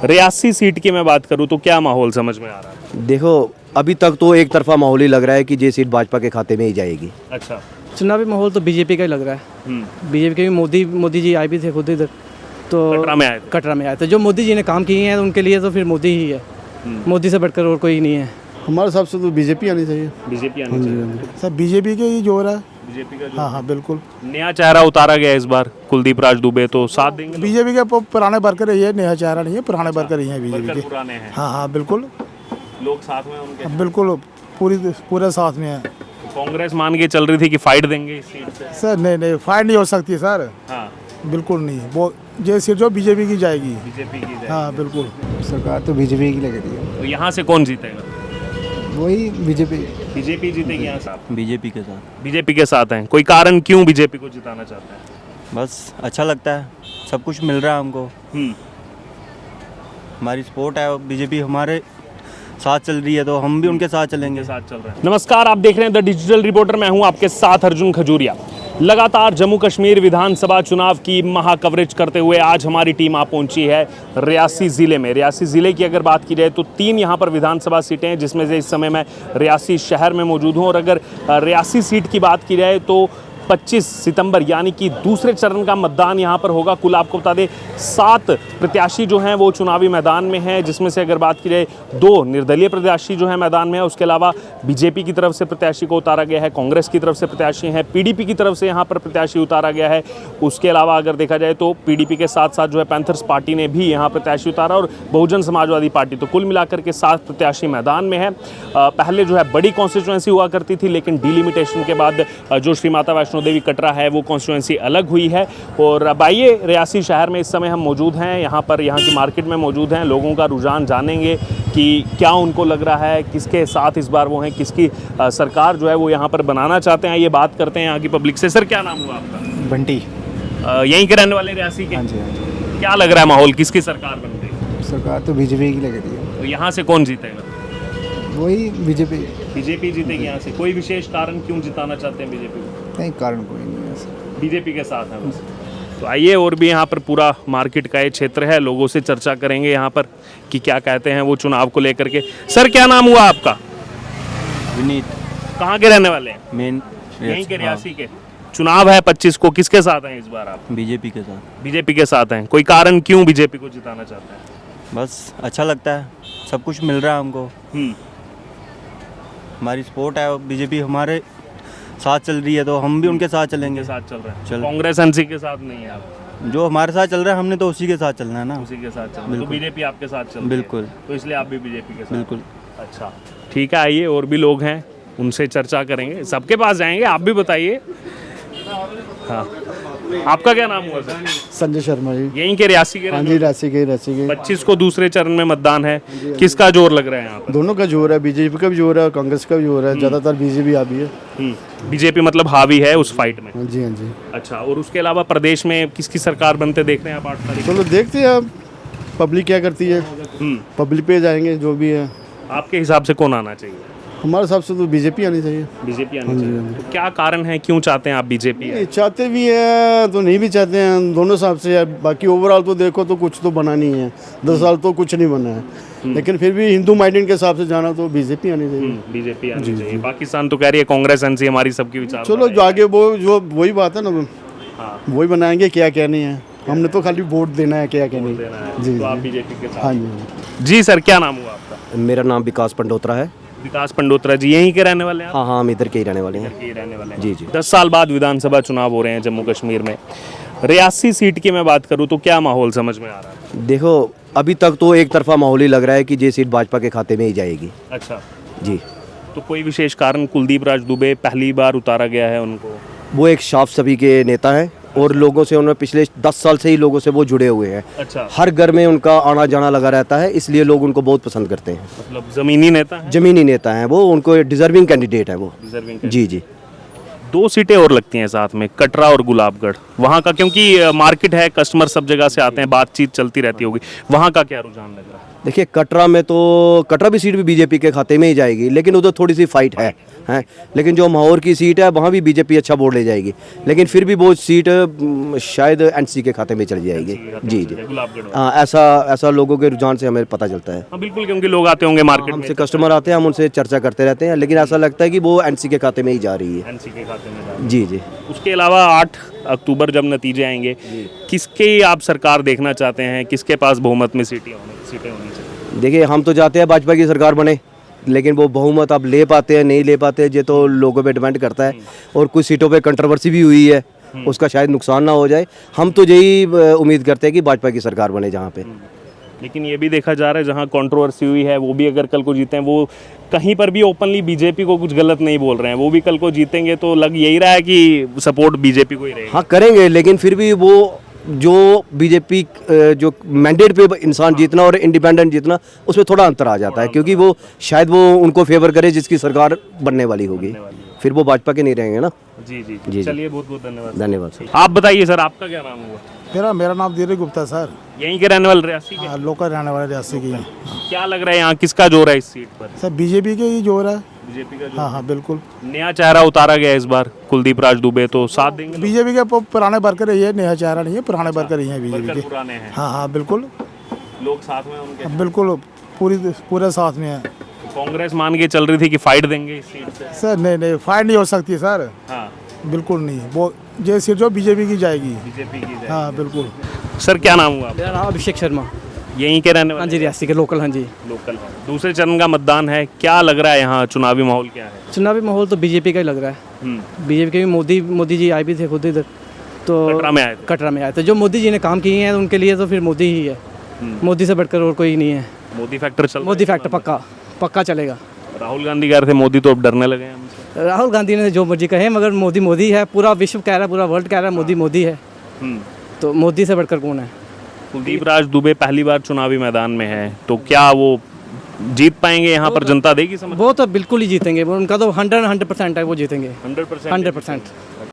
Reasi seat की मैं बात करूं तो क्या माहौल समझ में आ रहा है? देखो अभी तक तो एक तरफा माहौल ही लग रहा है कि ये सीट भाजपा के खाते में ही जाएगी। अच्छा। चुनावी माहौल तो बीजेपी का ही लग रहा है। बीजेपी के भी मोदी जी आए भी थे खुद इधर, तो कटरा में आए थे। जो मोदी जी ने काम किए हैं उनके लिए तो फिर मोदी ही है। मोदी से बढ़कर और कोई नहीं है। हमारे हिसाब से तो बीजेपी आनी चाहिए। बीजेपी आनी चाहिए। सर बीजेपी के ही जोर है। बीजेपी का हाँ हाँ बिल्कुल। नया चेहरा उतारा गया इस बार, कुलदीप राज दुबे, तो साथ देंगे लोग? बीजेपी के पुराने वर्कर ही है, नया चेहरा नहीं है, पुराने वर्कर ही है बीजेपी वर्कर के। पुराने हैं। हाँ हाँ बिल्कुल। लोग साथ में उनके? बिल्कुल पूरे साथ में है। कांग्रेस मान के चल रही थी कि फाइट देंगे इस सीट से। सर नहीं फाइट नहीं हो सकती सर। हाँ, बिल्कुल नहीं, वो ये सीट जो बीजेपी की जाएगी। बीजेपी की हाँ बिल्कुल। सरकार तो बीजेपी की लग रही है। तो यहाँ से कौन जीतेगा? वही बीजेपी। बीजेपी जीतेगी यहाँ से। बीजेपी के साथ। बीजेपी के साथ हैं। कोई कारण क्यों बीजेपी को जिताना चाहते हैं? बस अच्छा लगता है, सब कुछ मिल रहा है हमको। हमारी सपोर्ट है, बीजेपी हमारे साथ चल रही है तो हम भी उनके साथ चलेंगे। साथ चल रहे हैं। नमस्कार, आप देख रहे हैं द डिजिटल रिपोर्टर। मैं हूं आपके साथ अर्जुन खजूरिया। लगातार जम्मू कश्मीर विधानसभा चुनाव की महा कवरेज करते हुए आज हमारी टीम आ पहुंची है रियासी ज़िले में। रियासी ज़िले की अगर बात की जाए तो 3 यहां पर विधानसभा सीटें हैं, जिसमें से इस समय मैं रियासी शहर में मौजूद हूं। और अगर रियासी सीट की बात की जाए तो 25 सितंबर यानी कि दूसरे चरण का मतदान यहां पर होगा। कुल आपको बता दें 7 प्रत्याशी जो हैं वो चुनावी मैदान में हैं, जिसमें से अगर बात की जाए 2 निर्दलीय प्रत्याशी जो हैं मैदान में है। उसके अलावा बीजेपी की तरफ से प्रत्याशी को उतारा गया है, कांग्रेस की तरफ से प्रत्याशी हैं, पीडीपी की तरफ से यहां पर प्रत्याशी उतारा गया है। उसके अलावा अगर देखा जाए तो पीडीपी के साथ साथ जो है पैंथर्स पार्टी ने भी यहाँ प्रत्याशी उतारा, और बहुजन समाजवादी पार्टी। तो कुल मिलाकर के 7 प्रत्याशी मैदान में है। पहले जो है बड़ी कॉन्स्टिट्यूएंसी हुआ करती थी, लेकिन डिलिमिटेशन के बाद जो श्री माता वैष्णो देवी कटरा है वो कॉन्स्टिट्यूएंसी अलग हुई है। और अब आइए रियासी शहर में इस समय हम मौजूद हैं, यहाँ की मार्केट में मौजूद हैं। लोगों का रुझान जानेंगे कि क्या उनको लग रहा है, किसके साथ इस बार वो हैं, किसकी सरकार जो है वो यहाँ पर बनाना चाहते हैं। ये बात करते हैं यहाँ की पब्लिक से। सर क्या नाम हुआ आपका? बंटी। यहीं के रहने वाले रियासी के? हाँ जी, हाँ जी। क्या लग रहा है माहौल, किसकी सरकार बन रही? सरकार तो बीजेपी की लग रही है। तो यहाँ से कौन जीतेगा? वही बीजेपी। बीजेपी जीतेगी यहाँ से। कोई विशेष कारण क्यों जिताना चाहते हैं बीजेपी को? नहीं, कारण कोई नहीं है ऐसा। बीजेपी के साथ है बस। तो आइए, और भी यहाँ पर पूरा मार्केट का ये क्षेत्र है, लोगों से चर्चा करेंगे यहाँ पर कि क्या कहते हैं वो चुनाव को लेकर के। सर क्या नाम हुआ आपका? विनीत। कहाँ के रहने वाले हैं? मेन यहीं के रियासी के। चुनाव है 25 को, किसके साथ हैं इस बार आप? बीजेपी के साथ। बीजेपी के साथ हैं। कोई कारण क्यों बीजेपी को जिताना चाहते हैं? बस अच्छा लगता है, सब कुछ मिल रहा है हमको। हमारी सपोर्ट है, बीजेपी हमारे साथ चल रही है तो हम भी उनके साथ चलेंगे। साथ चल रहे हैं। चल। कांग्रेस एनसी के साथ नहीं है आप? जो हमारे साथ चल रहा है हमने तो उसी के साथ चलना है ना। उसी के साथ चल रहे हैं। तो बीजेपी आपके साथ चल रही है। बिल्कुल। तो इसलिए आप भी बीजेपी के साथ? बिल्कुल। अच्छा ठीक है, आइए और भी लोग हैं, उनसे चर्चा करेंगे, सबके पास जाएंगे। आप भी बताइए। हाँ, आपका क्या नाम हुआ सर? संजय शर्मा जी। यहीं के रियासी के? हाँ जी, राशि के 25 को दूसरे चरण में मतदान है। किसका जोर लग रहा है यहाँ पर? दोनों का जोर है, बीजेपी का भी जोर है, कांग्रेस का भी जोर है। ज़्यादातर बीजेपी आ भी है। बीजेपी मतलब हावी है उस फाइट में? हाँ जी, हाँ जी। अच्छा, और उसके अलावा प्रदेश में किसकी सरकार बनते देख रहे हैं आप 8 तारीख? चलो देखते हैं अब पब्लिक क्या करती है। पब्लिक पे जाएंगे जो भी है। आपके हिसाब से कौन आना चाहिए? हमारे हिसाब से तो बीजेपी आनी चाहिए। बीजेपी आनी चाहिए। तो क्या कारण है, क्यों चाहते हैं आप बीजेपी? चाहते भी हैं तो नहीं भी चाहते हैं, दोनों हिसाब से है। बाकी ओवरऑल तो देखो तो कुछ तो बना नहीं है, 10 साल तो कुछ नहीं बना है। लेकिन फिर भी हिंदू माइंडेड के हिसाब से जाना तो बीजेपी आनी चाहिए। बीजेपी आनी चाहिए। पाकिस्तान तो कह रही है कांग्रेस एनसी हमारी सबकी विचार। चलो जो आगे वो जो वही बात है ना, वही बनाएंगे क्या क्या नहीं है। हमने तो खाली वोट देना है, क्या क्या नहीं। जी, तो आप बीजेपी के साथ? हाँ जी। जी सर क्या नाम हुआ आपका? मेरा नाम विकास पंडोत्रा है। विकास पंडोत्रा जी, यहीं के रहने वाले हैं? हाँ हाँ, हम इधर के ही रहने वाले हैं। यहीं रहने वाले हैं। जी जी। 10 साल बाद विधानसभा चुनाव हो रहे हैं जम्मू कश्मीर में। रियासी सीट की मैं बात करूं तो क्या माहौल समझ में आ रहा है? देखो अभी तक तो एक तरफा माहौल ही लग रहा है कि ये सीट भाजपा के खाते में ही जाएगी। अच्छा जी। तो कोई विशेष कारण? कुलदीप राज दुबे पहली बार उतारा गया है उनको। वो एक साफ सभी के नेता हैं और लोगों से उन्होंने पिछले 10 साल से ही लोगों से वो जुड़े हुए हैं। अच्छा। हर घर में उनका आना जाना लगा रहता है, इसलिए लोग उनको बहुत पसंद करते हैं। मतलब जमीनी नेता है? जमीनी नेता हैं वो, उनको डिजर्विंग कैंडिडेट है वो। डिजर्विंग। जी जी। दो सीटें और लगती हैं साथ में, कटरा और गुलाबगढ़। वहाँ का क्योंकि मार्केट है, कस्टमर सब जगह से आते हैं, बातचीत चलती रहती होगी, वहाँ का क्या रुझान लग रहा है? देखिए कटरा में तो कटरा भी सीट भी बीजेपी के खाते में ही जाएगी, लेकिन उधर थोड़ी सी फाइट है लेकिन जो माहौर की सीट है वहाँ भी बीजेपी अच्छा वोट ले जाएगी, लेकिन फिर भी वो सीट शायद एनसी के खाते में चली जाएगी। जी जी हाँ, ऐसा लोगों के रुझान से हमें पता चलता है। हाँ बिल्कुल, क्योंकि लोग आते होंगे मार्केट में, हमसे कस्टमर आते हैं, हम उनसे चर्चा करते रहते हैं, लेकिन ऐसा लगता है कि वो एनसी के खाते में ही जा रही है। एनसी के खाते में जा रही है। जी जी। उसके अलावा 8 अक्टूबर जब नतीजे आएंगे, किसके आप सरकार देखना चाहते हैं, किसके पास बहुमत में सीटें होनी चाहिए? देखिए हम तो चाहते हैं भाजपा की सरकार बने, लेकिन वो बहुमत अब ले पाते हैं नहीं ले पाते ये तो लोगों पे डिपेंड करता है, और कुछ सीटों पे कंट्रोवर्सी भी हुई है, उसका शायद नुकसान ना हो जाए। हम तो यही उम्मीद करते हैं कि भाजपा की सरकार बने जहाँ पे। लेकिन ये भी देखा जा रहा है जहाँ कंट्रोवर्सी हुई है वो भी अगर कल को जीते हैं, वो कहीं पर भी ओपनली बीजेपी को कुछ गलत नहीं बोल रहे हैं, वो भी कल को जीतेंगे तो लग यही रहा है कि सपोर्ट बीजेपी को ही रहेगा। हाँ करेंगे, लेकिन फिर भी वो जो बीजेपी जो मैंडेट पे इंसान जीतना और इंडिपेंडेंट जीतना, उसमें थोड़ा अंतर आ जाता है, क्योंकि वो शायद वो उनको फेवर करे जिसकी सरकार बनने वाली होगी, फिर वो भाजपा के नहीं रहेंगे ना। जी जी जी। चलिए, बहुत बहुत धन्यवाद। धन्यवाद सर। आप बताइए सर, आपका क्या नाम हुआ? मेरा नाम धीरे गुप्ता सर। यहीं के रहने वाले रियासी के? लोकल रहने वाले रियासी की। क्या लग रहा है यहाँ किसका जोर है इस सीट पर? सर बीजेपी के ही जोर है। बीजेपी का जोर? हाँ हाँ बिल्कुल। नया चेहरा उतारा गया इस बार, कुलदीप राज दुबे, तो साथ देंगे लोग? बीजेपी के पुराने वर्कर ही है, नया चेहरा नहीं है, पुराने वर्कर ही है बीजेपी वर्कर के। पुराने हैं, हाँ हाँ बिल्कुल, लोग साथ में उनके? बिल्कुल पूरे साथ में है। कांग्रेस मान के चल रही थी कि फाइट देंगे इस सीट से। सर नहीं फाइट नहीं हो सकती सर, हाँ बिल्कुल नहीं। वो ये सीट जो बीजेपी की जाएगी। बीजेपी की जाए। हाँ बिल्कुल। सर क्या नाम हुआ आपका? मेरा नाम अभिषेक शर्मा। यहीं के रहने हाँ वाले? जी, रियासी के लोकल। हाँ जी। लोकल। दूसरे चरण का मतदान है, क्या लग रहा है यहाँ चुनावी माहौल क्या है? चुनावी माहौल तो बीजेपी का ही लग रहा है। बीजेपी के भी मोदी जी आए भी थे खुद इधर, तो कटरा में आए थे? कटरा में आए थे। जो मोदी जी ने काम किए हैं उनके लिए तो फिर मोदी ही है, मोदी से बढ़कर और कोई नहीं है। मोदी फैक्टर चल मोदी फैक्टर पक्का चलेगा। राहुल गांधी कह रहे थे मोदी तो अब डरने लगे हैं हमसे। राहुल गांधी ने जो मर्जी कहे, मगर मोदी है, पूरा विश्व कह रहा है, पूरा वर्ल्ड कह रहा है मोदी है, तो मोदी से बढ़कर कौन है? कुलदीप राज दुबे पहली बार चुनावी मैदान में है, तो क्या वो जीत पाएंगे यहाँ पर? जनता देगी समझ? वो तो बिल्कुल ही जीतेंगे, वो उनका तो 100% है, वो जीतेंगे 100%। 100%।